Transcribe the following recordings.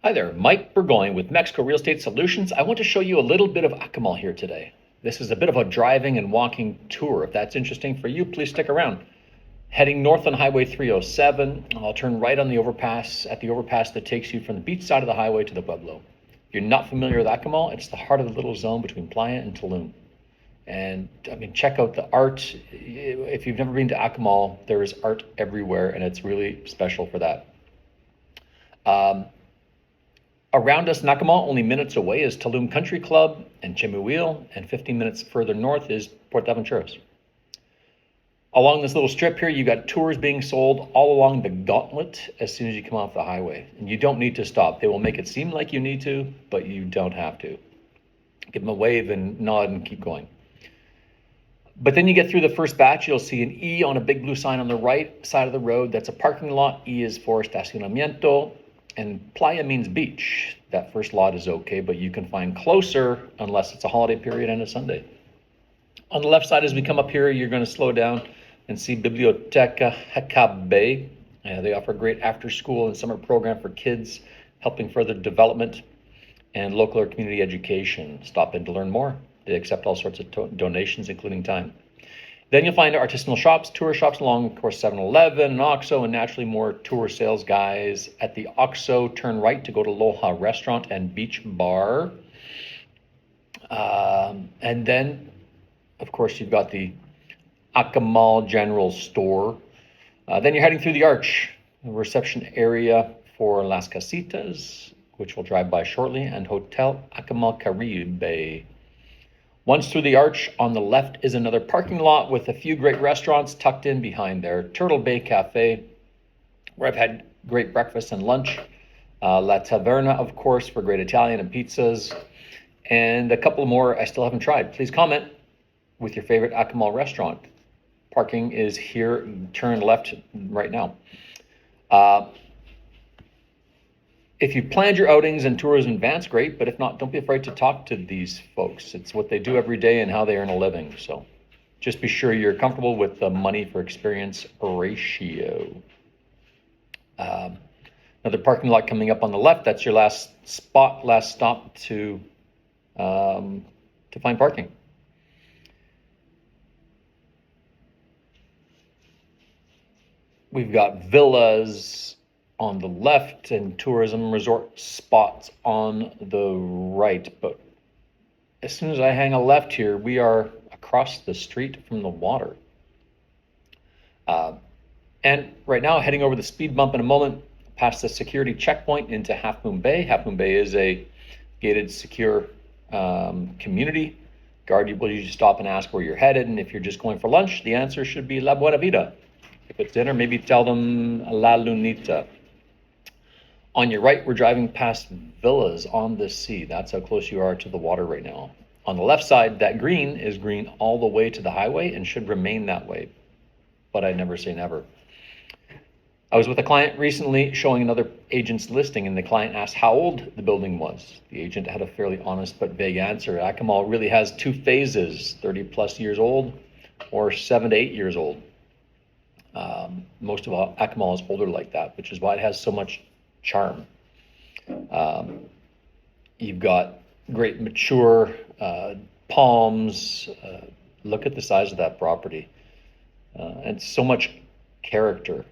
Hi there, Mike Burgoyne with Mexico Real Estate Solutions. I want to show you a little bit of Akumal here today. This is a bit of a driving and walking tour. If that's interesting for you, please stick around. Heading north on Highway 307, I'll turn right on the overpass, at the overpass that takes you from the beach side of the highway to the Pueblo. If you're not familiar with Akumal, it's the heart of the little zone between Playa and Tulum. And I mean, check out the art. If you've never been to Akumal, there is art everywhere, and it's really special for that. Around us, Akumal, only minutes away, is Tulum Country Club and Chimuil, and 15 minutes further north is Portaventuras. Along this little strip here, you've got tours being sold all along the gauntlet as soon as you come off the highway. And you don't need to stop. They will make it seem like you need to, but you don't have to. Give them a wave and nod and keep going. But then you get through the first batch, you'll see an E on a big blue sign on the right side of the road. That's a parking lot. E is for estacionamiento. And playa means beach. That first lot is okay, but you can find closer unless it's a holiday period and a Sunday. On the left side, as we come up here, you're going to slow down and see Biblioteca Jacabe. They offer a great after-school and summer program for kids, helping further development and local or community education. Stop in to learn more. They accept all sorts of donations, including time. Then you'll find artisanal shops, tour shops along, of course, 7-Eleven and OXXO, and naturally more tour sales guys. At the OXXO, turn right to go to Loja Restaurant and Beach Bar. And then, of course, you've got the Akumal General Store. Then you're heading through the Arch, the reception area for Las Casitas, which we'll drive by shortly, and Hotel Akumal Caribe. Once through the Arch, on the left is another parking lot with a few great restaurants tucked in behind there. Turtle Bay Cafe, where I've had great breakfast and lunch. La Taverna, of course, for great Italian and pizzas. And a couple more I still haven't tried. Please comment with your favorite Akumal restaurant. Parking is here, turn left right now. If you planned your outings and tours in advance, great, but if not, don't be afraid to talk to these folks. It's what they do every day and how they earn a living. So just be sure you're comfortable with the money for experience ratio. Another parking lot coming up on the left. That's your last stop to find parking. We've got villas on the left and tourism resort spots on the right. But as soon as I hang a left here, we are across the street from the water. And right now, heading over the speed bump in a moment, past the security checkpoint into Half Moon Bay. Half Moon Bay is a gated, secure community. Guard will usually stop and ask where you're headed. And if you're just going for lunch, the answer should be La Buena Vida. If it's dinner, maybe tell them La Lunita. On your right, we're driving past villas on the sea. That's how close you are to the water right now. On the left side, that green is green all the way to the highway and should remain that way. But I never say never. I was with a client recently showing another agent's listing, and the client asked how old the building was. The agent had a fairly honest but vague answer. Akumal really has two phases, 30 plus years old or 7 to 8 years old. Most of Akumal is older like that, which is why it has so much charm. You've got great mature palms. Look at the size of that property, and so much character,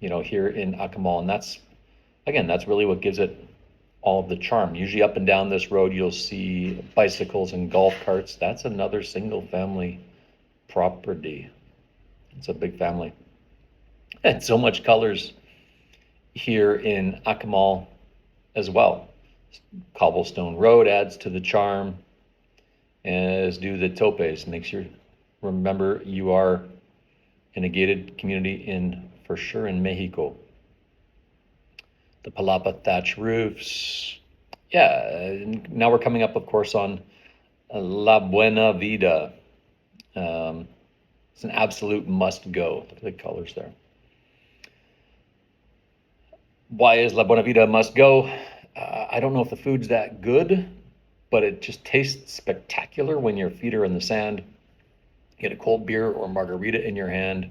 here in Akumal. And that's really what gives it all of the charm. Usually up and down this road, you'll see bicycles and golf carts. That's another single family property. It's a big family. And so much colors here in Akumal as well. Cobblestone road adds to the charm, as do the topes. Makes you remember you are in a gated community for sure in Mexico. The palapa thatch roofs. Yeah, now we're coming up, of course, on La Buena Vida. It's an absolute must go. Look at the colors there. Why is La Buena Vida a must go? I don't know if the food's that good, but it just tastes spectacular when your feet are in the sand. Get a cold beer or margarita in your hand,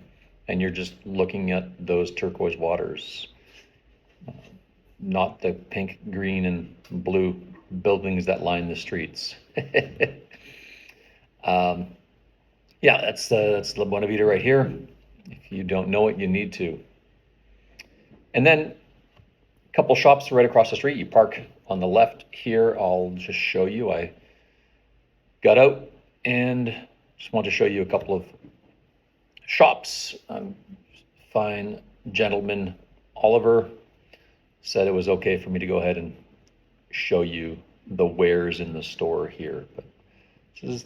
and you're just looking at those turquoise waters. not the pink, green, and blue buildings that line the streets. um, yeah, that's La Buena Vida right here. If you don't know it, you need to. And then a couple shops right across the street. You park on the left here. I'll just show you. I got out and just want to show you a couple of shops. Fine gentleman Oliver said it was okay for me to go ahead and show you the wares in the store here. But this is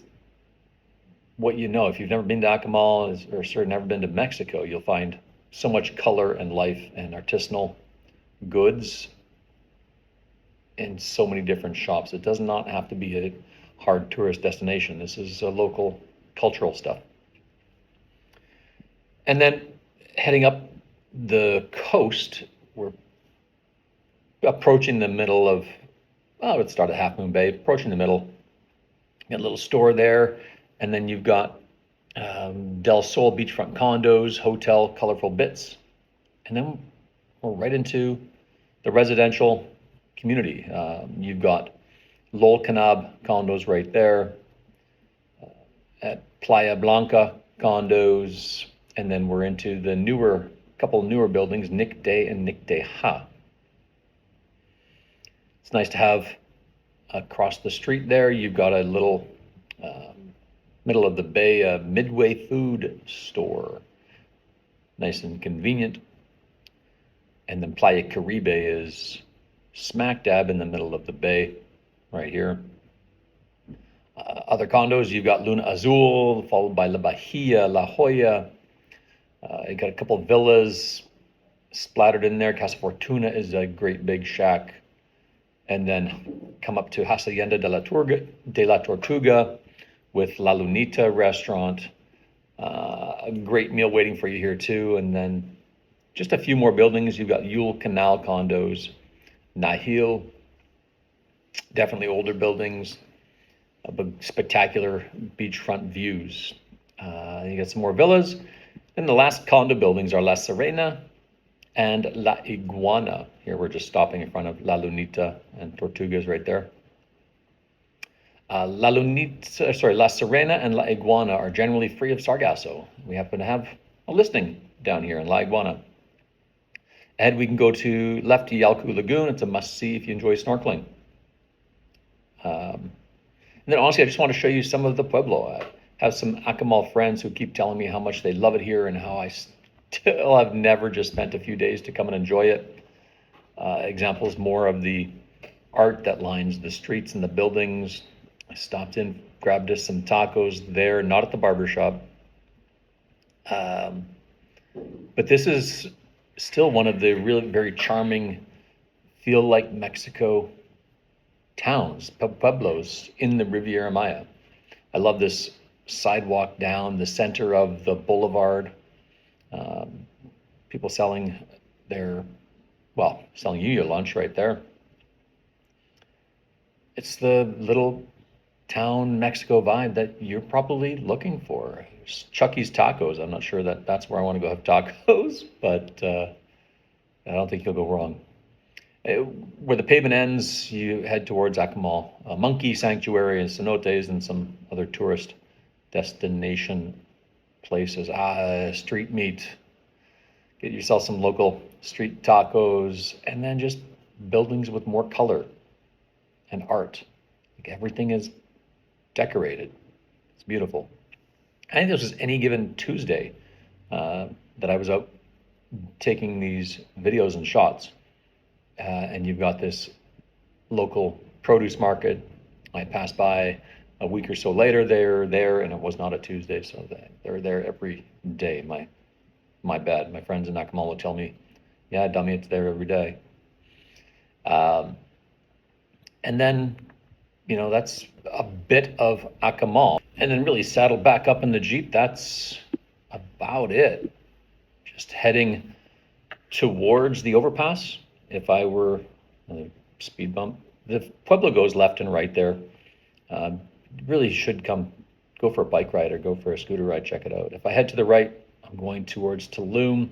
what you know. If you've never been to Akumal or sort of never been to Mexico, you'll find so much color and life and artisanal goods in so many different shops. It does not have to be a hard tourist destination. This is local cultural stuff. And then heading up the coast, we're approaching the middle of, well, it started at Half Moon Bay, approaching the middle. Got a little store there, and then you've got Del Sol beachfront condos, hotel, colorful bits, and then we're right into the residential community. You've got Lol Canab condos right there, at Playa Blanca condos, and then we're into the couple newer buildings, Nick Day and Nick Day Ha. It's nice to have across the street there, you've got a little middle of the bay Midway food store. Nice and convenient. And then Playa Caribe is smack dab in the middle of the bay right here. Other condos, you've got Luna Azul, followed by La Bahia, La Jolla. You got a couple of villas splattered in there. Casa Fortuna is a great big shack. And then come up to Hacienda de la Tortuga with La Lunita restaurant. A great meal waiting for you here too. And then just a few more buildings. You've got Yule Canal condos, Nahil, definitely older buildings, but spectacular beachfront views. You got some more villas. And the last condo buildings are La Serena and La Iguana. Here we're just stopping in front of La Lunita and Tortugas right there. La Serena and La Iguana are generally free of sargasso. We happen to have a listing down here in La Iguana. And we can go to left to Yalku Lagoon. It's a must-see if you enjoy snorkeling. And then honestly, I just want to show you some of the Pueblo. I have some Akumal friends who keep telling me how much they love it here and how I still have never just spent a few days to come and enjoy it. Examples more of the art that lines the streets and the buildings. I stopped in, grabbed us some tacos there, not at the barber shop. But this is still one of the really very charming, feel like Mexico towns, pueblos in the Riviera Maya. I love this sidewalk down the center of the boulevard. People selling selling you your lunch right there. It's the little town Mexico vibe that you're probably looking for. Chucky's Tacos. I'm not sure that's where I want to go have tacos, but I don't think you'll go wrong. Where the pavement ends, you head towards Akumal, Monkey Sanctuary and cenotes and some other tourist destination places. Street meat. Get yourself some local street tacos, and then just buildings with more color and art. Like everything is decorated. It's beautiful. I think this was any given Tuesday that I was out taking these videos and shots. And you've got this local produce market. I passed by a week or so later, they're there, and it was not a Tuesday, so they're there every day. My bad. My friends in Akumal will tell me, yeah, dummy, it's there every day. And then, that's a bit of Akumal. And then really saddle back up in the Jeep. That's about it. Just heading towards the overpass. If I were speed bump, the Pueblo goes left and right there. Really should go for a bike ride or go for a scooter ride. Check it out. If I head to the right, I'm going towards Tulum.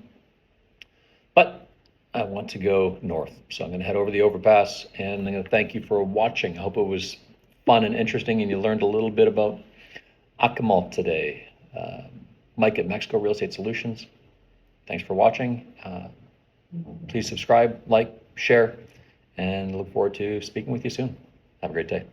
But I want to go north. So I'm going to head over the overpass, and I'm going to thank you for watching. I hope it was fun and interesting and you learned a little bit about Akumal today. Mike at Mexico Real Estate Solutions. Thanks for watching. Please subscribe, like, share, and look forward to speaking with you soon. Have a great day.